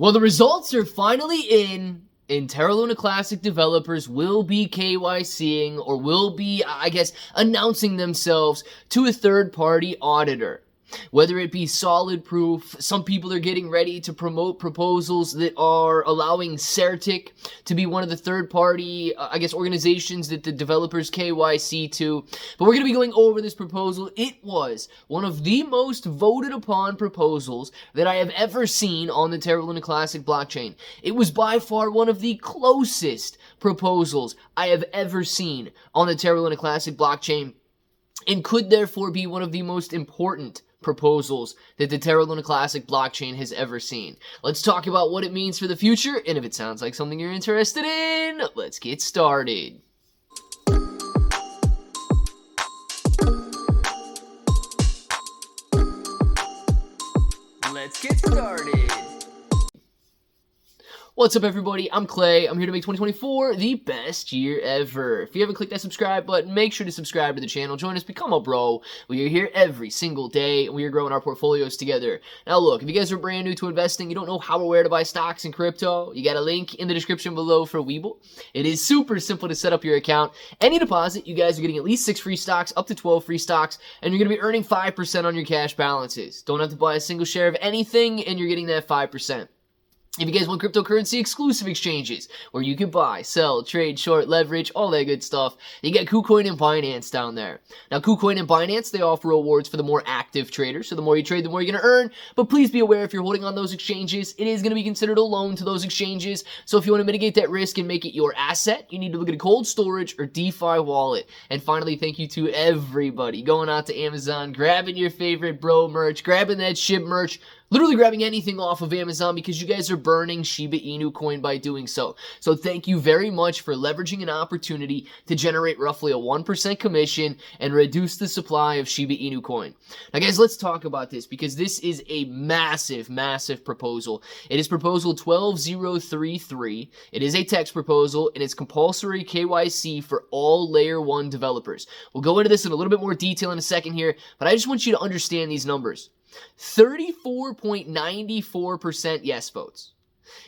Well, the results are finally in. Terra Luna Classic developers will be KYCing or will be, announcing themselves to a third-party auditor. Whether it be solid proof, some people are getting ready to promote proposals that are allowing Certic to be one of the third-party, organizations that the developers KYC to. But we're going to be going over this proposal. It was one of the most voted upon proposals that I have ever seen on the Terra Luna Classic blockchain. It was by far one of the closest proposals I have ever seen on the Terra Luna Classic blockchain, and could therefore be one of the most important proposals that the Terra Luna Classic blockchain has ever seen. Let's talk about what it means for the future, and if it sounds like something you're interested in, let's get started. Let's get started. What's up, everybody? I'm Clay. I'm here to make 2024 the best year ever. If you haven't clicked that subscribe button, make sure to subscribe to the channel. Join us, become a bro. We are here every single day, and we are growing our portfolios together. Now, look, if you guys are brand new to investing, you don't know how or where to buy stocks in crypto, you got a link in the description below for Webull. It is super simple to set up your account. Any deposit, you guys are getting at least 6 free stocks, up to 12 free stocks, and you're going to be earning 5% on your cash balances. Don't have to buy a single share of anything, and you're getting that 5%. If you guys want cryptocurrency exclusive exchanges where you can buy, sell, trade, short, leverage, all that good stuff, you got KuCoin and Binance down there. Now, KuCoin and Binance, they offer rewards for the more active traders. So the more you trade, the more you're going to earn. But please be aware, if you're holding on those exchanges, it is going to be considered a loan to those exchanges. So if you want to mitigate that risk and make it your asset, you need to look at a cold storage or DeFi wallet. And finally, thank you to everybody going out to Amazon, grabbing your favorite bro merch, grabbing that shib merch, literally grabbing anything off of Amazon, because you guys are burning Shiba Inu coin by doing so. So thank you very much for leveraging an opportunity to generate roughly a 1% commission and reduce the supply of Shiba Inu coin. Now, guys, let's talk about this, because this is a massive, massive proposal. It is proposal 12033. It is a text proposal, and it's compulsory KYC for all layer 1 developers. We'll go into this in a little bit more detail in a second here, but I just want you to understand these numbers. 34.94% yes votes.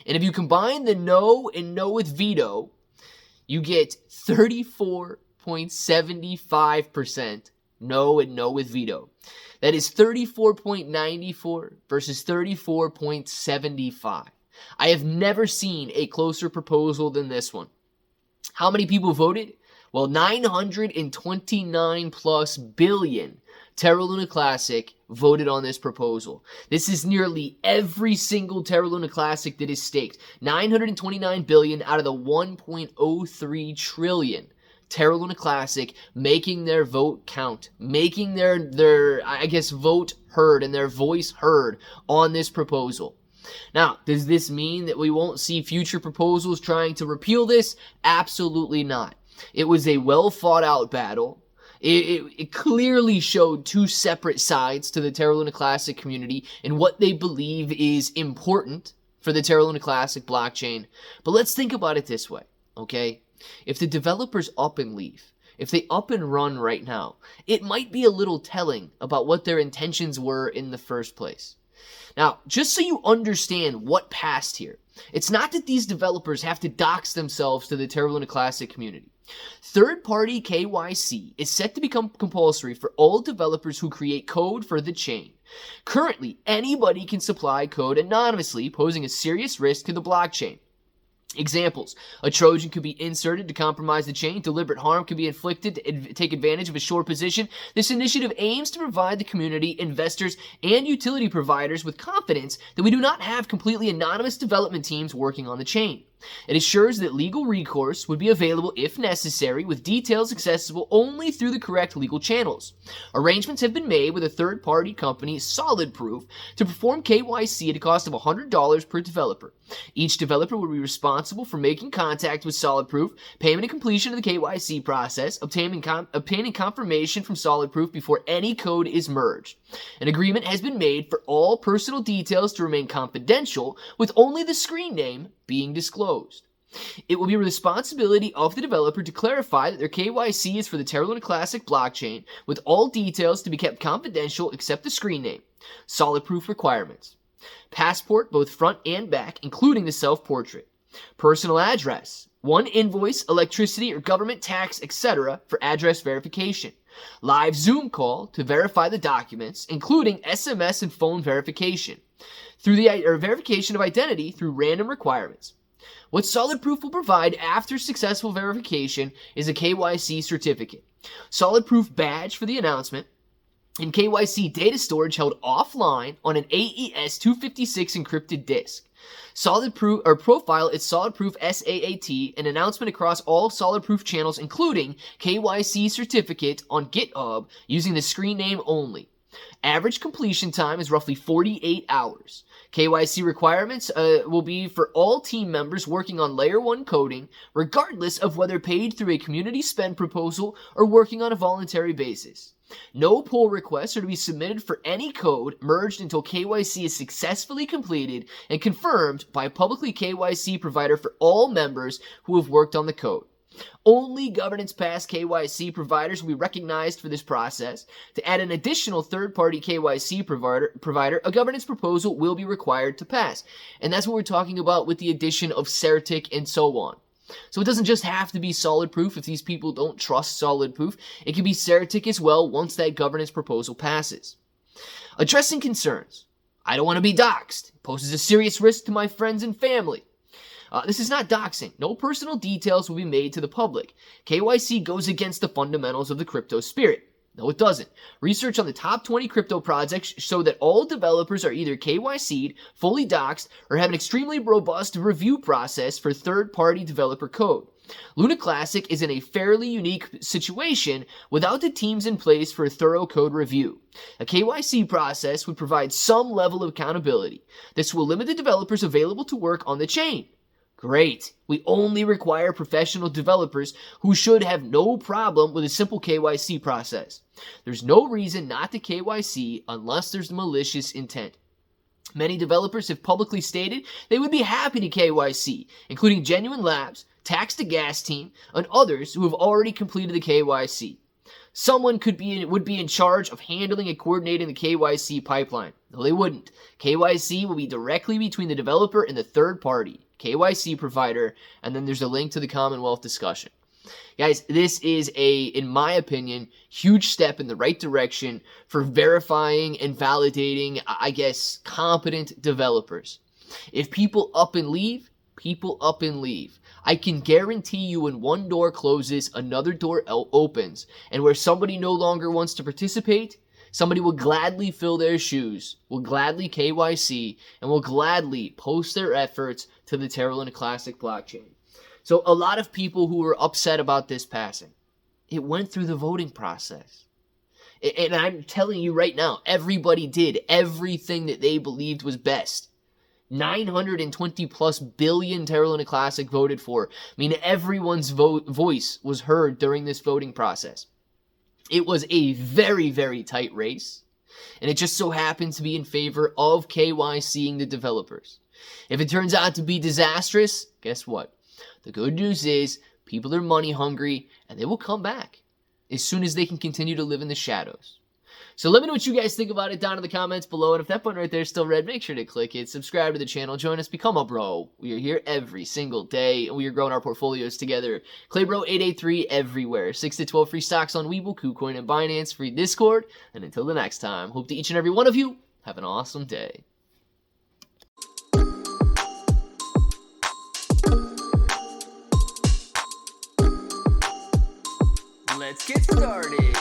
And if you combine the no and no with veto, you get 34.75% no and no with veto. That is 34.94 versus 34.75. I have never seen a closer proposal than this one. How many people voted? Well, 929 plus billion Terra Luna Classic voted on this proposal. This is nearly every single Terra Luna Classic that is staked. 929 billion out of the 1.03 trillion Terra Luna Classic making their vote count, making their vote heard and their voice heard on this proposal. Now, does this mean that we won't see future proposals trying to repeal this? Absolutely not. It was a well thought out battle. It clearly showed two separate sides to the Terra Luna Classic community and what they believe is important for the Terra Luna Classic blockchain. But let's think about it this way, okay? If the developers up and leave, if they up and run right now, it might be a little telling about what their intentions were in the first place. Now, just so you understand what passed here, it's not that these developers have to dox themselves to the Terra Luna Classic community. Third-party KYC is set to become compulsory for all developers who create code for the chain. Currently, anybody can supply code anonymously, posing a serious risk to the blockchain. Examples: a Trojan could be inserted to compromise the chain, deliberate harm could be inflicted to take advantage of a short position. This initiative aims to provide the community, investors, and utility providers with confidence that we do not have completely anonymous development teams working on the chain. It assures that legal recourse would be available if necessary, with details accessible only through the correct legal channels. Arrangements have been made with a third-party company, Solid Proof, to perform KYC at a cost of $100 per developer. Each developer will be responsible for making contact with Solid Proof, payment and completion of the KYC process, obtaining confirmation from Solid Proof before any code is merged. An agreement has been made for all personal details to remain confidential, with only the screen name being disclosed. It will be a responsibility of the developer to clarify that their KYC is for the Terra Luna Classic blockchain, with all details to be kept confidential except the screen name. Solid Proof requirements. passport, both front and back, including the self-portrait, personal address, one invoice, electricity or government tax, etc. for address verification, live Zoom call to verify the documents, including SMS and phone verification, through the verification of identity through random requirements. What Solid Proof will provide after successful verification is a KYC certificate, Solid Proof badge for the announcement, and KYC data storage held offline on an AES 256 encrypted disk. Solid Proof or profile its Solid Proof SAAT, an announcement across all Solid Proof channels, including KYC certificate on GitHub using the screen name only. Average completion time is roughly 48 hours. KYC requirements will be for all team members working on Layer 1 coding, regardless of whether paid through a community spend proposal or working on a voluntary basis. No pull requests are to be submitted for any code merged until KYC is successfully completed and confirmed by a publicly KYC provider for all members who have worked on the code. Only governance pass KYC providers will be recognized for this process. To add an additional third-party KYC provider, a governance proposal will be required to pass. And that's what we're talking about with the addition of Certic and so on. So it doesn't just have to be Solid Proof if these people don't trust Solid Proof. It can be Certic as well once that governance proposal passes. Addressing concerns. I don't want to be doxxed. It poses a serious risk to my friends and family. This is not doxing. No personal details will be made to the public. KYC goes against the fundamentals of the crypto spirit. No, it doesn't. Research on the top 20 crypto projects show that all developers are either KYC'd, fully doxed, or have an extremely robust review process for third-party developer code. Luna Classic is in a fairly unique situation without the teams in place for a thorough code review. A KYC process would provide some level of accountability. This will limit the developers available to work on the chain. Great. We only require professional developers who should have no problem with a simple KYC process. There's no reason not to KYC unless there's malicious intent. Many developers have publicly stated they would be happy to KYC, including Genuine Labs, Tax to Gas Team, and others who have already completed the KYC. Someone would be in charge of handling and coordinating the KYC pipeline. No, they wouldn't. KYC will be directly between the developer and the third party KYC provider, and then there's a link to the Commonwealth discussion. Guys, this is in my opinion, huge step in the right direction for verifying and validating, I guess, competent developers. If people up and leave, people up and leave. I can guarantee you when one door closes, another door opens. And where somebody no longer wants to participate, somebody will gladly fill their shoes, will gladly KYC, and will gladly post their efforts to the Terra Luna Classic blockchain. So a lot of people who were upset about this passing, it went through the voting process. And I'm telling you right now, everybody did everything that they believed was best. 920 plus billion Terra Luna Classic voted for. I mean, everyone's voice was heard during this voting process. It was a very, very tight race, and it just so happened to be in favor of KYCing the developers. If it turns out to be disastrous, guess what? The good news is people are money hungry, and they will come back as soon as they can continue to live in the shadows. So let me know what you guys think about it down in the comments below. And if that button right there is still red, make sure to click it. Subscribe to the channel. Join us. Become a bro. We are here every single day, and we are growing our portfolios together. Claybro883 everywhere. 6 to 12 free stocks on Webull, KuCoin, and Binance. Free Discord. And until the next time, hope to each and every one of you have an awesome day. Let's get started.